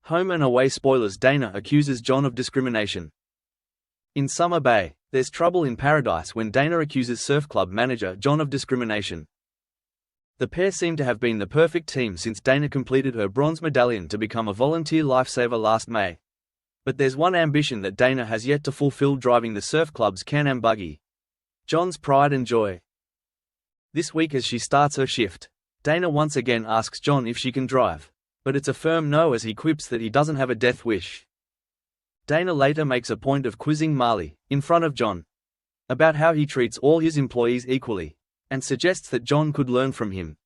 Home and away spoilers. Dana accuses John of discrimination. In Summer Bay, there's trouble in paradise when Dana accuses surf club manager John of discrimination. The pair seem to have been the perfect team since Dana completed her bronze medallion to become a volunteer lifesaver last May. But there's one ambition that Dana has yet to fulfill: driving the surf club's Can-Am buggy. John's pride and joy. This week as she starts her shift, Dana once again asks John if she can drive, but it's a firm no as he quips that he doesn't have a death wish. Dana later makes a point of quizzing Marley, in front of John, about how he treats all his employees equally, and suggests that John could learn from him.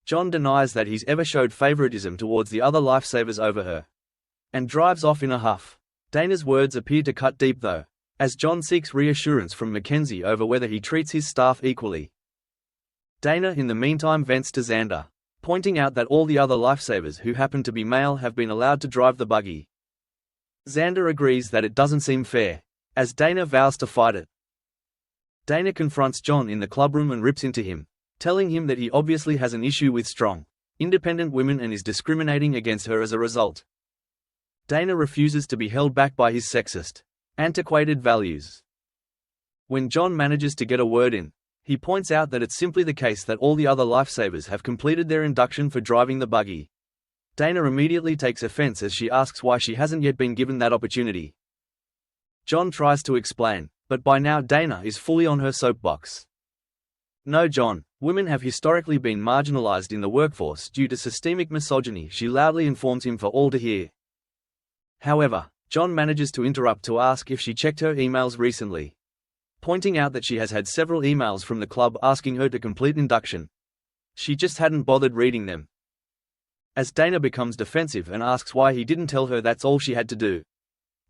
John denies that he's ever showed favoritism towards the other lifesavers over her, and drives off in a huff. Dana's words appear to cut deep though, as John seeks reassurance from Mackenzie over whether he treats his staff equally. Dana in the meantime vents to Xander, pointing out that all the other lifesavers who happen to be male have been allowed to drive the buggy. Xander agrees that it doesn't seem fair, as Dana vows to fight it. Dana confronts John in the clubroom and rips into him, telling him that he obviously has an issue with strong, independent women and is discriminating against her as a result. Dana refuses to be held back by his sexist, antiquated values. When John manages to get a word in, he points out that it's simply the case that all the other lifesavers have completed their induction for driving the buggy. Dana immediately takes offense as she asks why she hasn't yet been given that opportunity. John tries to explain, but by now Dana is fully on her soapbox. No, John, women have historically been marginalized in the workforce due to systemic misogyny, she loudly informs him for all to hear. However, John manages to interrupt to ask if she checked her emails recently, pointing out that she has had several emails from the club asking her to complete induction. She just hadn't bothered reading them. As Dana becomes defensive and asks why he didn't tell her that's all she had to do,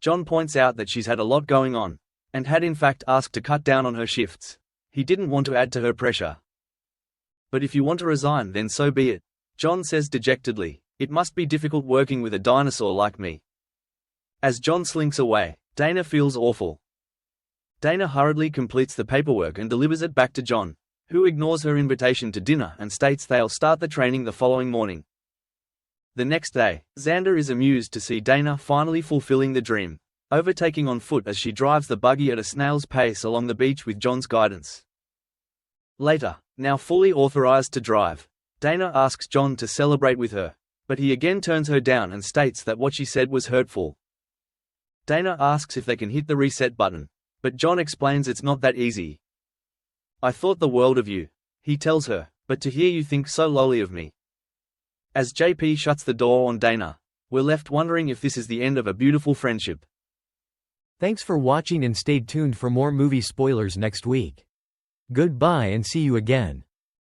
John points out that she's had a lot going on, and had in fact asked to cut down on her shifts. He didn't want to add to her pressure. But if you want to resign, then so be it, John says dejectedly. It must be difficult working with a dinosaur like me. As John slinks away, Dana feels awful. Dana hurriedly completes the paperwork and delivers it back to John, who ignores her invitation to dinner and states they'll start the training the following morning. The next day, Xander is amused to see Dana finally fulfilling the dream, overtaking on foot as she drives the buggy at a snail's pace along the beach with John's guidance. Later, now fully authorized to drive, Dana asks John to celebrate with her, but he again turns her down and states that what she said was hurtful. Dana asks if they can hit the reset button, but John explains it's not that easy. I thought the world of you, he tells her, but to hear you think so lowly of me. As JP shuts the door on Dana, we're left wondering if this is the end of a beautiful friendship. Thanks for watching and stay tuned for more movie spoilers next week. Goodbye and see you again.